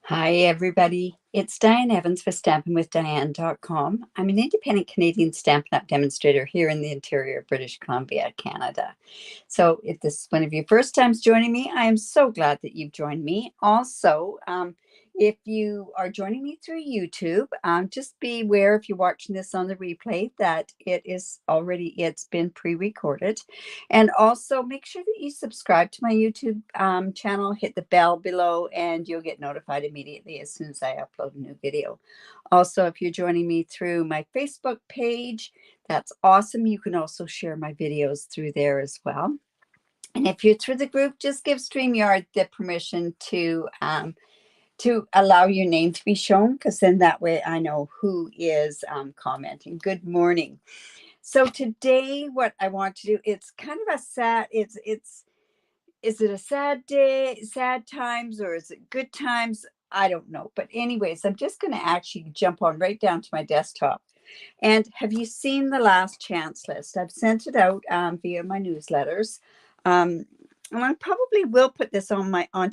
Hi, everybody. It's Diane Evans for stampinwithdiane.com. I'm an independent Canadian Stampin' Up demonstrator here in the interior of British Columbia, Canada. So if this is one of your first times joining me, I am so glad that you've joined me. Also, if you are joining me through YouTube, just be aware if you're watching this on the replay that it's been pre-recorded. And also make sure that you subscribe to my YouTube channel, hit the bell below, and you'll get notified immediately as soon as I upload a new video. Also, if you're joining me through my Facebook page, that's awesome. You can also share my videos through there as well. And if you're through the group, just give StreamYard the permission to allow your name to be shown, because then that way I know who is commenting. Good morning. So today what I want to do, it's kind of a sad, is it a sad day, sad times, or is it good times? I don't know. But anyways, I'm just going to actually jump on right down to my desktop. And have you seen the last chance list? I've sent it out via my newsletters. And I probably will put this onto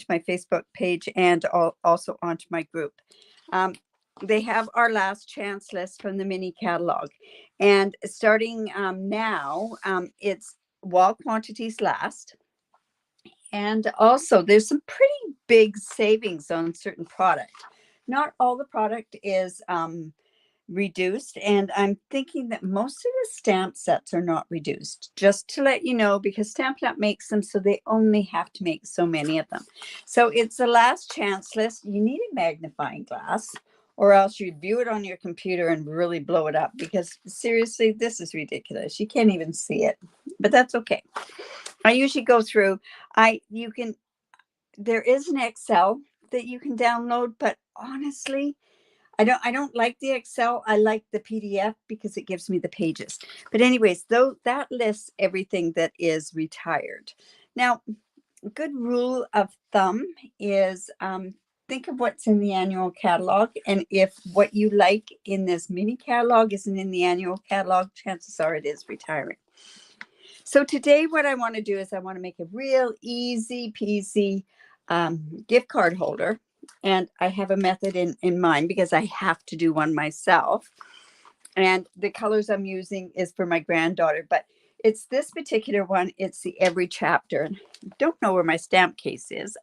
my Facebook page and also onto my group. They have our last chance list from the mini catalog. And starting now, it's wall quantities last. And also, there's some pretty big savings on certain product. Not all the product is reduced, and I'm thinking that most of the stamp sets are not reduced, just to let you know, because Stampin' Up makes them, so they only have to make so many of them. So it's the last chance list. You need a magnifying glass, or else you view it on your computer and really blow it up, because seriously, this is ridiculous. You can't even see it, but that's okay. I usually go through, there is an Excel that you can download, but honestly, I don't like the Excel. I like the PDF because it gives me the pages. But anyways, though, that lists everything that is retired. Now, a good rule of thumb is think of what's in the annual catalog. And if what you like in this mini catalog isn't in the annual catalog, chances are it is retiring. So today what I want to do is I want to make a real easy peasy gift card holder. And I have a method in mind because I have to do one myself. And the colors I'm using is for my granddaughter, but it's this particular one. It's the Every Chapter. And I don't know where my stamp case is.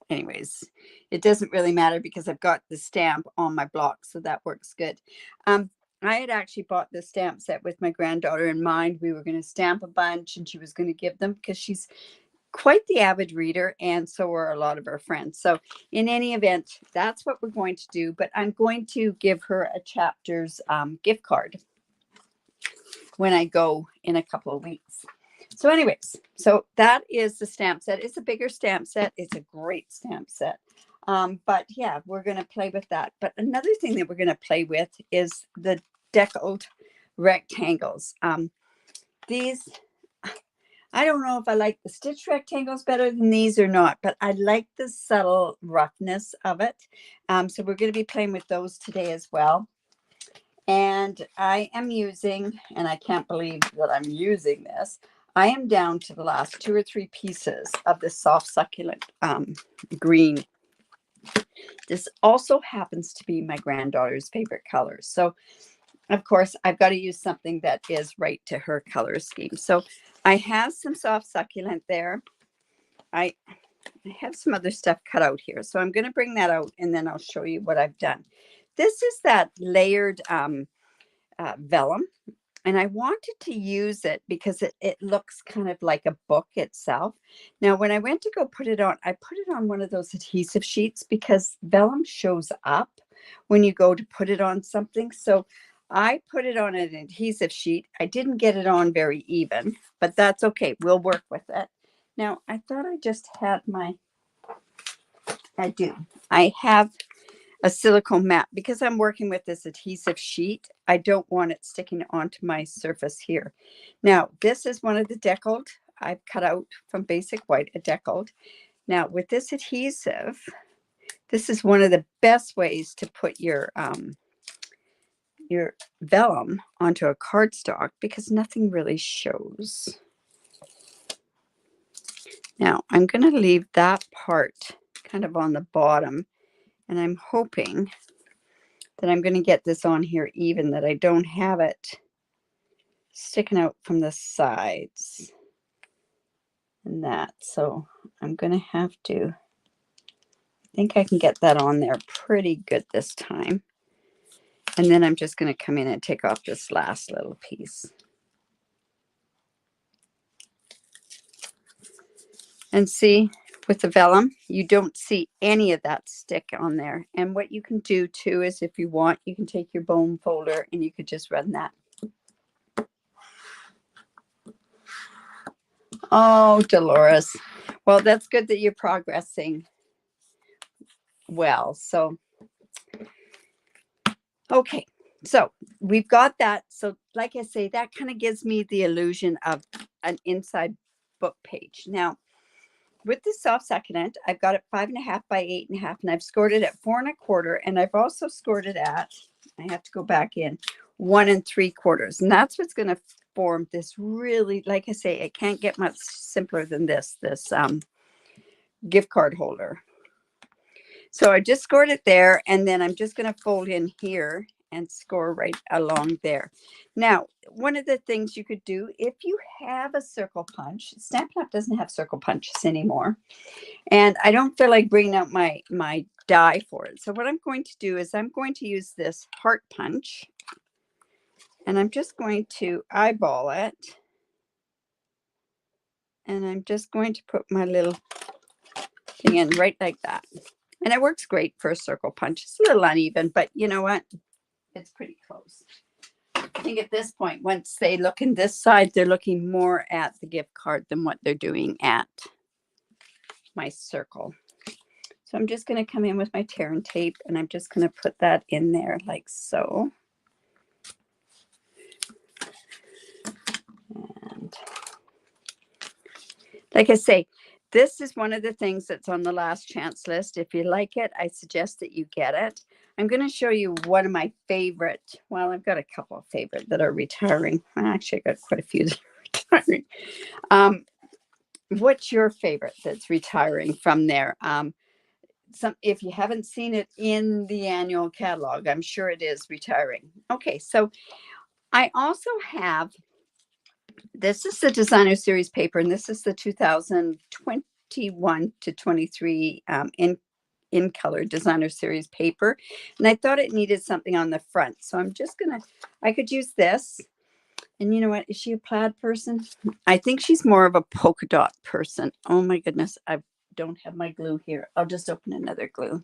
Anyways, it doesn't really matter because I've got the stamp on my block, so that works good. I had actually bought the stamp set with my granddaughter in mind. We were going to stamp a bunch and she was going to give them, because she's quite the avid reader, and so are a lot of her friends. So in any event, that's what we're going to do. But I'm going to give her a Chapters gift card when I go in a couple of weeks. So anyways, so that is the stamp set. It's a bigger stamp set. It's a great stamp set. But yeah, we're going to play with that. But another thing that we're going to play with is the deckled rectangles. These, I don't know if I like the stitch rectangles better than these or not, but I like the subtle roughness of it. So we're going to be playing with those today as well. And I am using, and I can't believe that I'm using this, I am down to the last 2 or 3 pieces of this soft succulent green. This also happens to be my granddaughter's favorite color. So, of course, I've got to use something that is right to her color scheme. So I have some soft succulent there. I have some other stuff cut out here. So I'm going to bring that out, and then I'll show you what I've done. This is that layered vellum. And I wanted to use it because it looks kind of like a book itself. Now, when I went to go put it on, I put it on one of those adhesive sheets because vellum shows up when you go to put it on something. So I put it on an adhesive sheet. I didn't get it on very even, but that's okay. We'll work with it. Now, I thought I just had I do. I have a silicone mat because I'm working with this adhesive sheet. I don't want it sticking onto my surface here. Now, this is one of the deckled. I've cut out from Basic White a deckled. Now, with this adhesive, this is one of the best ways to put your vellum onto a cardstock because nothing really shows. Now, I'm going to leave that part kind of on the bottom And I'm hoping that I'm going to get this on here even, that I don't have it sticking out from the sides and that. So I'm going to have to, I think I can get that on there pretty good this time. And then I'm just going to come in and take off this last little piece. And see, with the vellum, you don't see any of that stick on there. And what you can do too is, if you want, you can take your bone folder and you could just run that. Oh, Dolores. Well, that's good that you're progressing well. So, okay. So we've got that. So like I say, that kind of gives me the illusion of an inside book page. Now, with the soft succulent, I've got it 5.5 by 8.5, and I've scored it at 4 1/4, and I've also scored it at, I have to go back in, 1 3/4, and that's what's going to form this really, like I say, it can't get much simpler than this gift card holder. So I just scored it there, and then I'm just going to fold in here and score right along there. Now, one of the things you could do, if you have a circle punch, Stampin' Up doesn't have circle punches anymore, and I don't feel like bringing out my die for it. So what I'm going to do is I'm going to use this heart punch, and I'm just going to eyeball it, and I'm just going to put my little thing in right like that. And it works great for a circle punch. It's a little uneven, but you know what? It's pretty close. I think at this point, once they look in this side, they're looking more at the gift card than what they're doing at my circle. So I'm just going to come in with my tear and tape, and I'm just going to put that in there like so. And like I say, this is one of the things that's on the last chance list. If you like it, I suggest that you get it. I'm going to show you one of my favorite. Well, I've got a couple of favorite that are retiring. Actually, I got quite a few that are retiring. What's your favorite that's retiring from there? If you haven't seen it in the annual catalog, I'm sure it is retiring. Okay, so I also have, this is the designer series paper, and this is the 2021 to 23 in color designer series paper, and I thought it needed something on the front, so I'm just gonna, I could use this. And you know what, is she a plaid person? I think she's more of a polka dot person. Oh my goodness, I don't have my glue here. I'll just open another glue.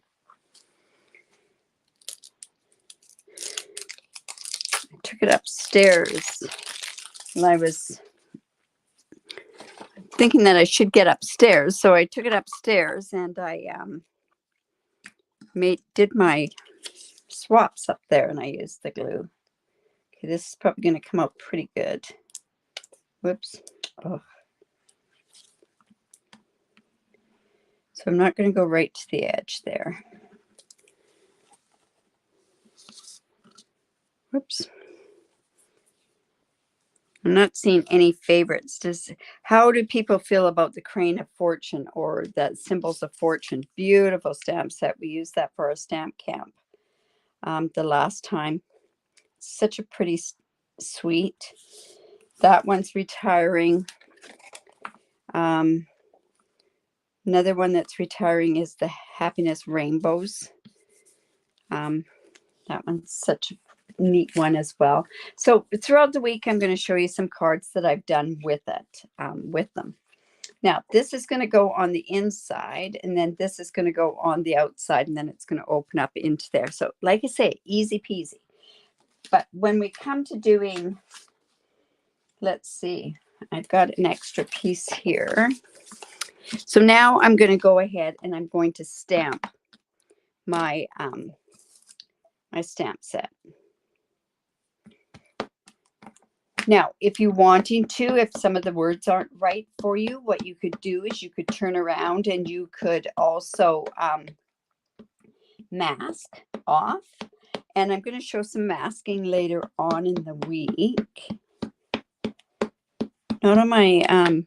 I took it upstairs, and I was thinking that I should get upstairs, so I took it upstairs, and I did my swaps up there, and I used the glue. Okay, this is probably going to come out pretty good. Whoops. Oh. So I'm not going to go right to the edge there. Whoops. I'm not seeing any favorites. How do people feel about the Crane of Fortune or the Symbols of Fortune? Beautiful stamp set. We used that for our stamp camp the last time. Such a pretty suite. That one's retiring. Another one that's retiring is the Happiness Rainbows. That one's such a neat one as well. So throughout the week, I'm going to show you some cards that I've done with it, with them. Now, this is going to go on the inside, and then this is going to go on the outside, and then it's going to open up into there. So like I say, easy peasy. But when we come to doing, let's see, I've got an extra piece here. So now I'm going to go ahead and I'm going to stamp my my stamp set. Now, if you're wanting to, if some of the words aren't right for you, what you could do is you could turn around and you could also mask off. And I'm going to show some masking later on in the week. Not on my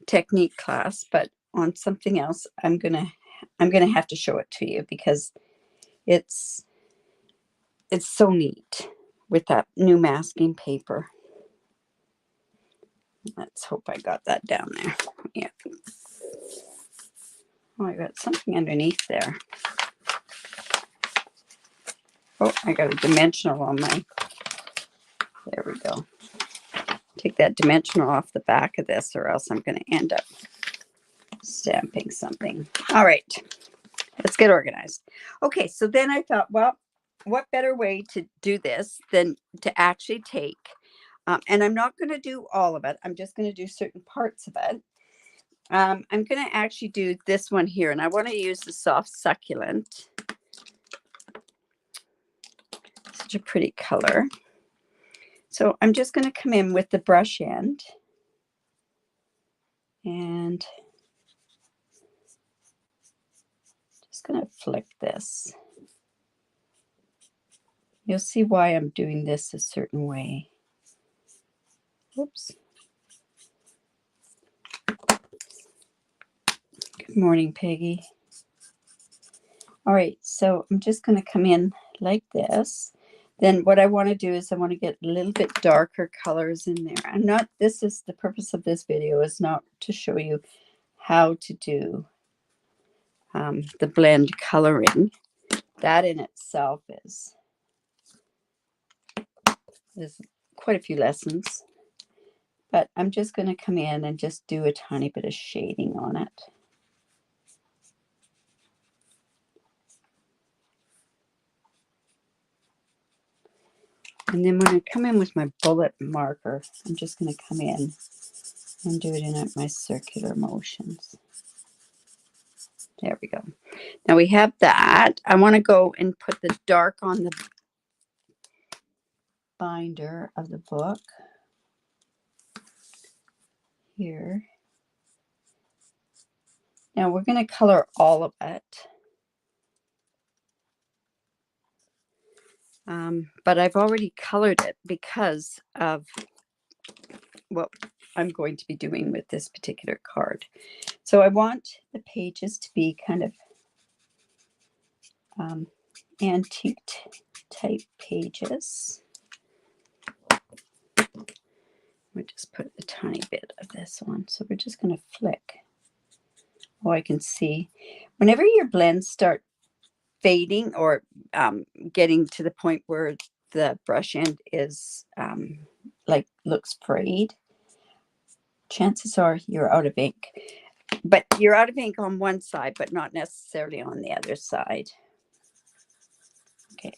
technique class, but on something else, I'm gonna have to show it to you because it's so neat with that new masking paper. Let's hope I got that down there. Yeah. Oh, I got something underneath there. Oh, I got a dimensional on my, there we go. Take that dimensional off the back of this or else I'm going to end up stamping something. All right, let's get organized. Okay, so then I thought, well, what better way to do this than to actually take, and I'm not going to do all of it. I'm just going to do certain parts of it. I'm going to actually do this one here, and I want to use the soft succulent. Such a pretty color. So I'm just going to come in with the brush end and just going to flick this. You'll see why I'm doing this a certain way. Oops. Good morning, Peggy. All right, so I'm just going to come in like this. Then what I want to do is I want to get a little bit darker colors in there. I'm not, this is the purpose of this video is not to show you how to do the blend coloring. That in itself is quite a few lessons. But I'm just going to come in and just do a tiny bit of shading on it. And then when I come in with my bullet marker, I'm just going to come in and do it in my circular motions. There we go. Now we have that. I want to go and put the dark on the binder of the book here. Now we're going to color all of it. But I've already colored it because of what I'm going to be doing with this particular card. So I want the pages to be kind of antique type pages. We'll just put a tiny bit of this on. So we're just going to flick. Oh, I can see. Whenever your blends start fading or getting to the point where the brush end is like looks frayed, chances are you're out of ink. But you're out of ink on one side, but not necessarily on the other side. Okay.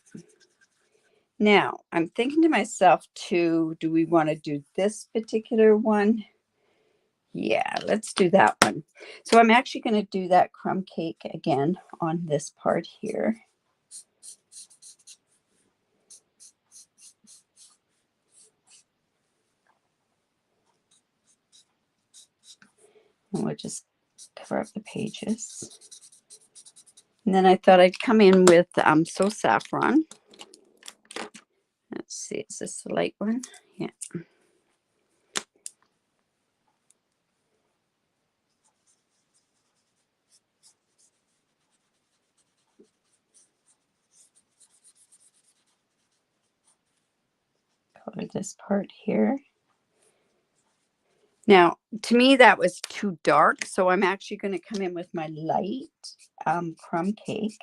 Now, I'm thinking to myself too, do we want to do this particular one? Yeah, let's do that one. So I'm actually going to do that crumb cake again on this part here. And we'll just cover up the pages. And then I thought I'd come in with So Saffron. Let's see, is this the light one? Yeah. Color this part here. Now, to me, that was too dark, so I'm actually going to come in with my light crumb cake.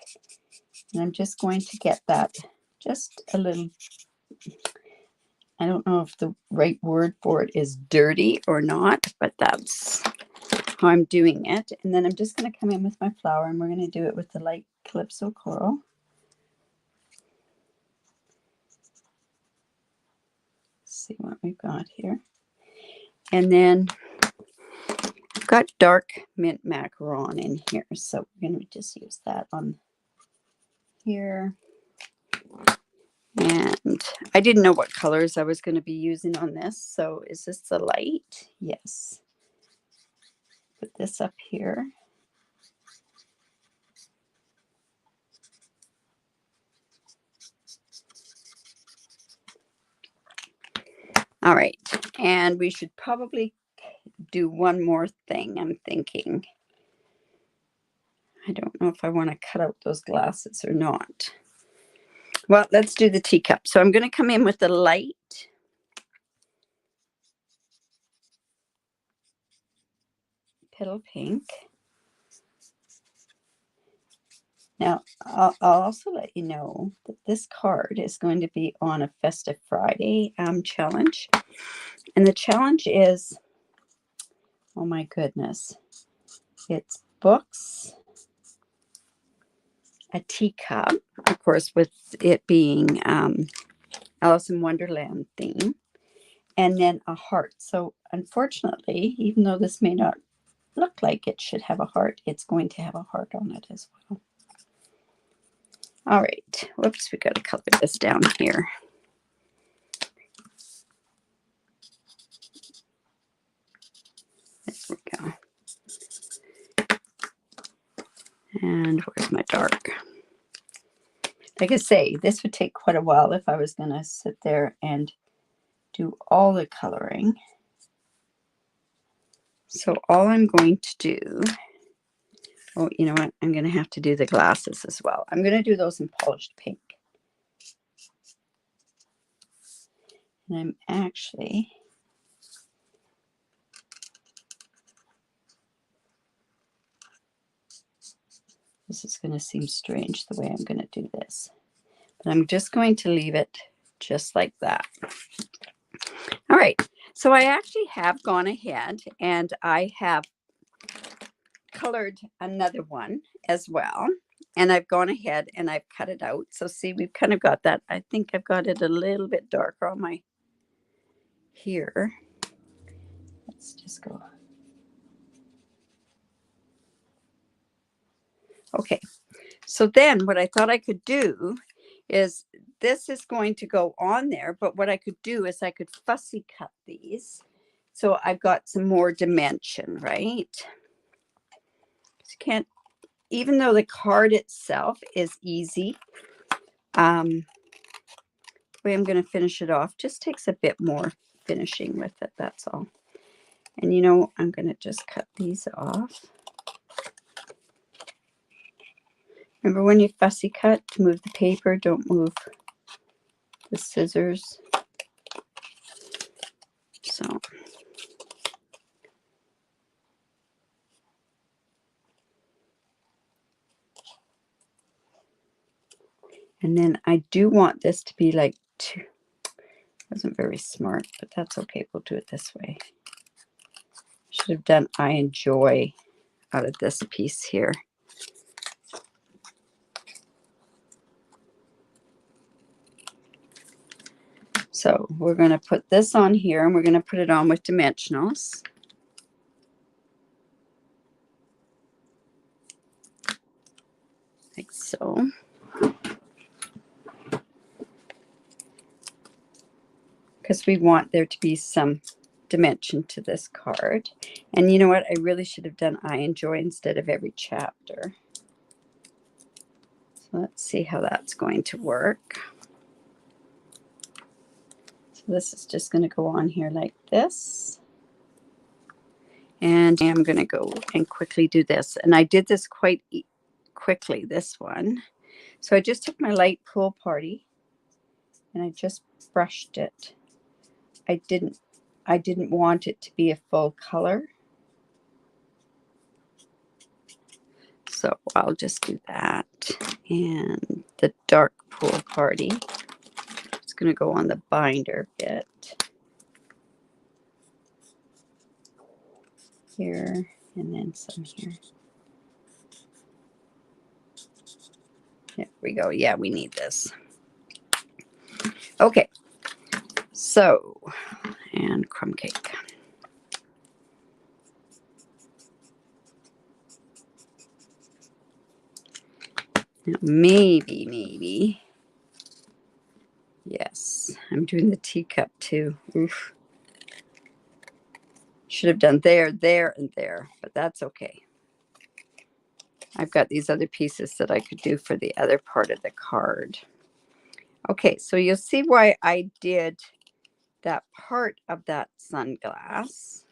And I'm just going to get that just a little, I don't know if the right word for it is dirty or not, but that's how I'm doing it. And then I'm just going to come in with my flower, and we're going to do it with the light Calypso Coral. Let's see what we've got here. And then I've got dark mint macaron in here, so we're going to just use that on here. And I didn't know what colors I was going to be using on this. So is this the light? Yes. Put this up here. All right. And we should probably do one more thing, I'm thinking. I don't know if I want to cut out those glasses or not. Well, let's do the teacup. So I'm going to come in with the light petal pink. Now, I'll also let you know that this card is going to be on a Festive Friday challenge. And the challenge is, oh my goodness, it's books, a teacup, of course, with it being Alice in Wonderland theme, and then a heart. So unfortunately, even though this may not look like it should have a heart, it's going to have a heart on it as well. All right. Whoops, we got to color this down here. There we go. And where's my dark? Like I say, this would take quite a while if I was going to sit there and do all the coloring. So all I'm going to do, oh, you know what? I'm going to have to do the glasses as well. I'm going to do those in polished pink. And I'm actually, this is going to seem strange the way I'm going to do this, but I'm just going to leave it just like that. All right. So I actually have gone ahead and I have colored another one as well. And I've gone ahead and I've cut it out. So see, we've kind of got that. I think I've got it a little bit darker on my here. Let's just go. Okay. So then what I thought I could do is this is going to go on there. But what I could do is I could fussy cut these. So I've got some more dimension, right? You can't, even though the card itself is easy, the way I'm going to finish it off just takes a bit more finishing with it. That's all. And you know, I'm going to just cut these off. Remember when you fussy cut to move the paper, don't move the scissors. So. And then I do want this to be like two. Wasn't very smart, but that's okay. We'll do it this way. Should have done I enjoy out of this piece here. So we're going to put this on here and we're going to put it on with dimensionals. Like so. Because we want there to be some dimension to this card. And you know what? I really should have done I enjoy instead of every chapter. So let's see how that's going to work. So this is just going to go on here like this. And I'm going to go and quickly do this. And I did this quite quickly, this one. So I just took my light pool party and I just brushed it. I didn't want it to be a full color. So I'll just do that. And the dark pool party, it's going to go on the binder bit. Here and then some here. There we go. Yeah, we need this. Okay. So, and crumb cake. Now maybe. Yes, I'm doing the teacup too. Oof. Should have done there, there, and there, but that's okay. I've got these other pieces that I could do for the other part of the card. Okay, so you'll see why I did that part of that sunglass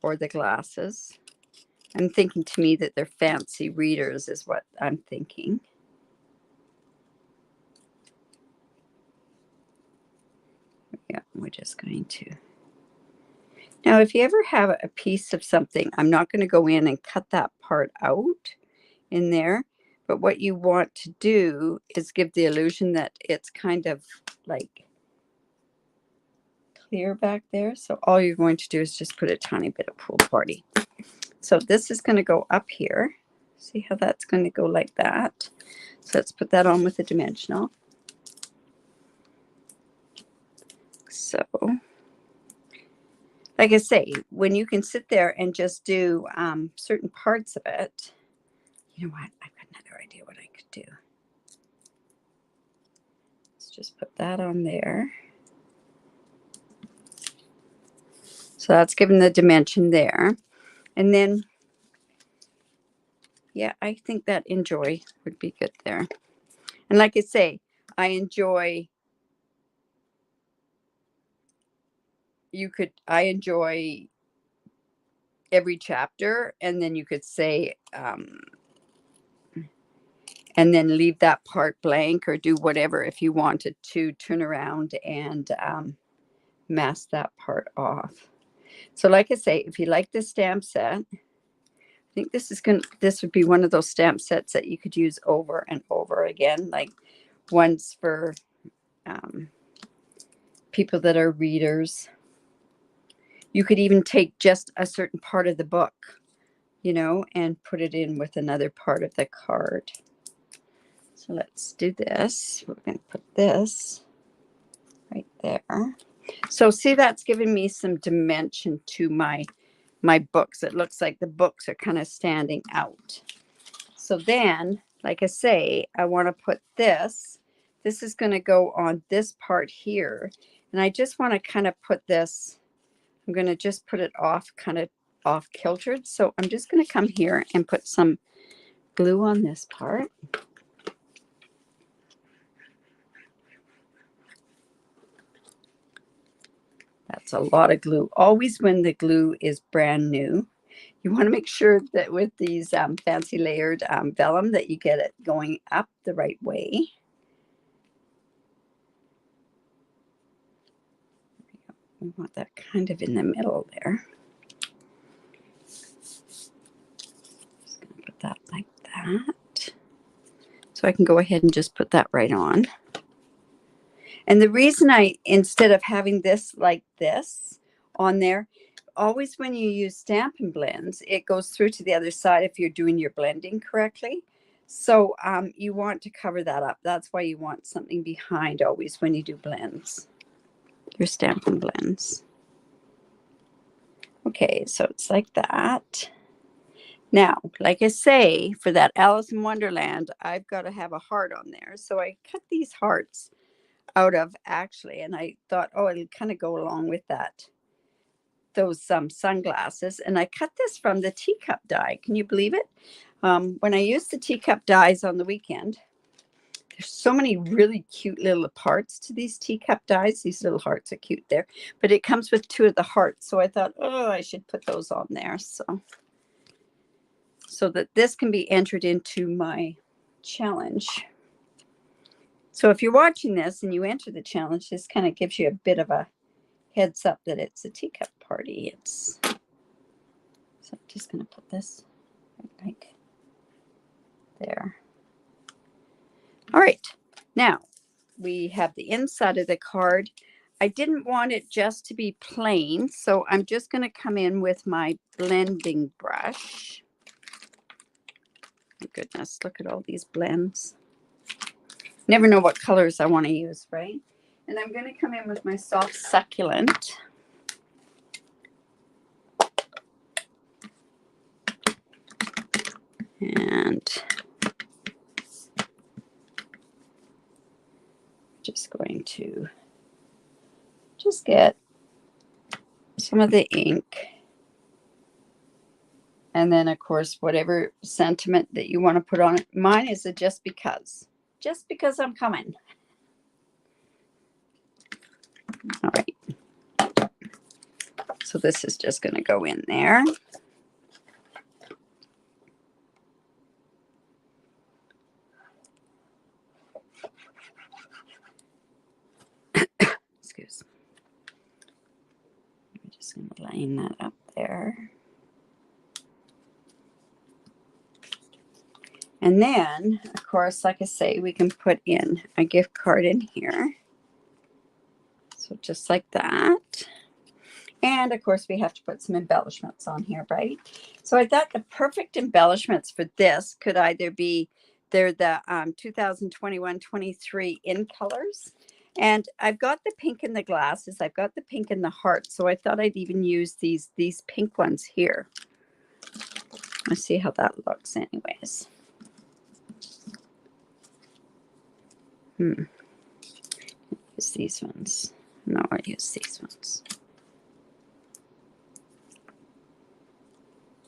or the glasses I'm thinking to me that they're fancy readers is what I'm thinking. Yeah, we're just going to. Now, if you ever have a piece of something, I'm not going to go in and cut that part out in there. But what you want to do is give the illusion that it's kind of like clear back there. So all you're going to do is just put a tiny bit of Pool Party. So this is going to go up here. See how that's going to go like that. So let's put that on with the dimensional. So, like I say, when you can sit there and just do certain parts of it, you know what? I've got another idea what I could do. Let's just put that on there. So that's given the dimension there. And then, yeah, I think that enjoy would be good there. And like I say, I enjoy, I enjoy every chapter, and then you could say, and then leave that part blank or do whatever if you wanted to turn around and mask that part off. So like I say, if you like this stamp set, I think this would be one of those stamp sets that you could use over and over again, like ones for people that are readers. You could even take just a certain part of the book, you know, and put it in with another part of the card. So let's do this. We're going to put this right there. So see, that's giving me some dimension to my books. It looks like the books are kind of standing out. So then, like I say, I want to put this. This is going to go on this part here. And I just want to kind of put this, I'm going to just put it off, kind of off kiltered. So I'm just going to come here and put some glue on this part. That's a lot of glue. Always when the glue is brand new, you want to make sure that with these fancy layered vellum that you get it going up the right way. We want that kind of in the middle there. Just going to put that like that. So I can go ahead and just put that right on. And the reason instead of having this like this on there, always when you use Stampin' Blends, it goes through to the other side if you're doing your blending correctly. So you want to cover that up. That's why you want something behind always when you do blends, your Stampin' Blends. Okay, so it's like that. Now, like I say, for that Alice in Wonderland, I've got to have a heart on there. So I cut these hearts out of actually, and I thought, oh, it'll kind of go along with those sunglasses. And I cut this from the teacup die. Can you believe it? When I used the teacup dies on the weekend, there's so many really cute little parts to these teacup dies. These little hearts are cute there, but it comes with 2 of the hearts. So I thought, oh, I should put those on there. So that this can be entered into my challenge. So if you're watching this and you enter the challenge, this kind of gives you a bit of a heads up that it's a teacup party. So I'm just going to put this like there. All right. Now we have the inside of the card. I didn't want it just to be plain, so I'm just going to come in with my blending brush. Oh, goodness, look at all these blends. Never know what colors I want to use, right? And I'm going to come in with my soft succulent. And just going to just get some of the ink. And then, of course, whatever sentiment that you want to put on it. Mine is a just because I'm coming. All right. So this is just going to go in there. line that up there. And then, of course, like I say, we can put in a gift card in here. So just like that. And of course, we have to put some embellishments on here, right? So I thought the perfect embellishments for this could either be, they're the 2021-23 in colors. And I've got the pink in the glasses. I've got the pink in the heart. So I thought I'd even use these pink ones here. Let's see how that looks anyways. Use these ones. No, I use these ones.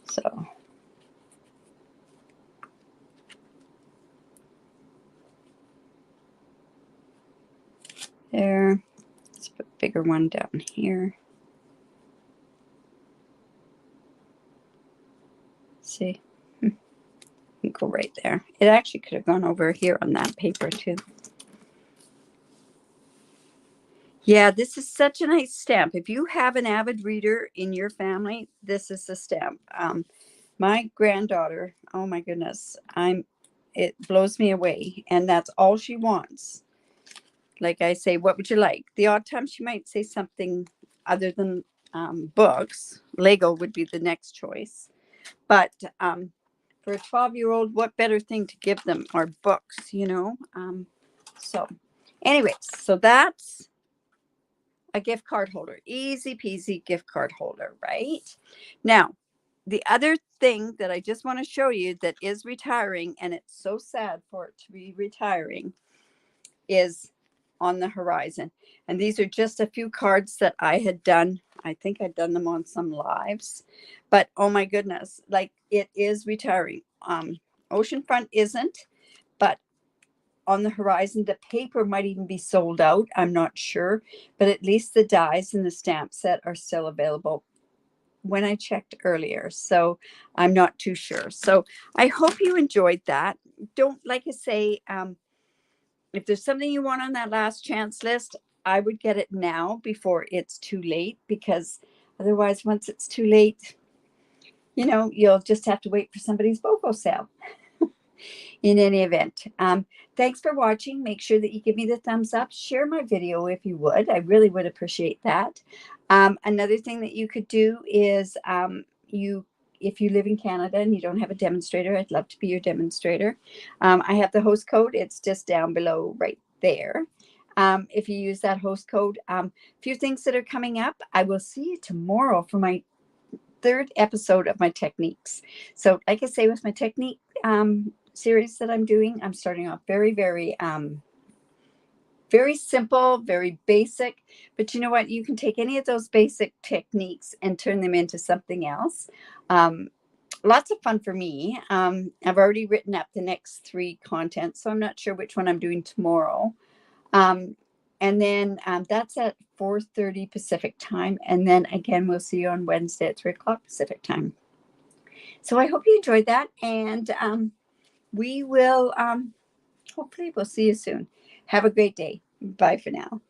So there. Let's put a bigger one down here. See, go right there. It actually could have gone over here on that paper too. Yeah, this is such a nice stamp. If you have an avid reader in your family, this is the stamp. My granddaughter, oh my goodness, it blows me away, and that's all she wants. Like I say, what would you like? The odd time she might say something other than books. Lego would be the next choice. But for a 12-year-old, what better thing to give them are books, you know? So anyways, so that's a gift card holder. Easy peasy gift card holder, right? Now, the other thing that I just want to show you that is retiring, and it's so sad for it to be retiring, is on the horizon. And these are just a few cards that I had done. I think I'd done them on some lives, but oh my goodness, like it is retiring. Oceanfront isn't, but on the horizon, the paper might even be sold out. I'm not sure, but at least the dies and the stamp set are still available when I checked earlier. So I'm not too sure. So I hope you enjoyed that. Don't, like I say, if there's something you want on that last chance list, I would get it now before it's too late, because otherwise, once it's too late, you know, you'll just have to wait for somebody's BOGO sale. In any event, thanks for watching. Make sure that you give me the thumbs up. Share my video if you would. I really would appreciate that. Another thing that you could do is if you live in Canada and you don't have a demonstrator, I'd love to be your demonstrator. I have the host code. It's just down below right there. If you use that host code, a few things that are coming up. I will see you tomorrow for my 3rd episode of my techniques. So like I say, with my technique series that I'm doing, I'm starting off very, very simple, very basic, but you know what, you can take any of those basic techniques and turn them into something else. Lots of fun for me. I've already written up the next 3 content, so I'm not sure which one I'm doing tomorrow. And then that's at 4:30 Pacific time, and then again we'll see you on Wednesday at 3 o'clock Pacific time. So I hope you enjoyed that, and we will hopefully we'll see you soon. Have a great day. Bye for now.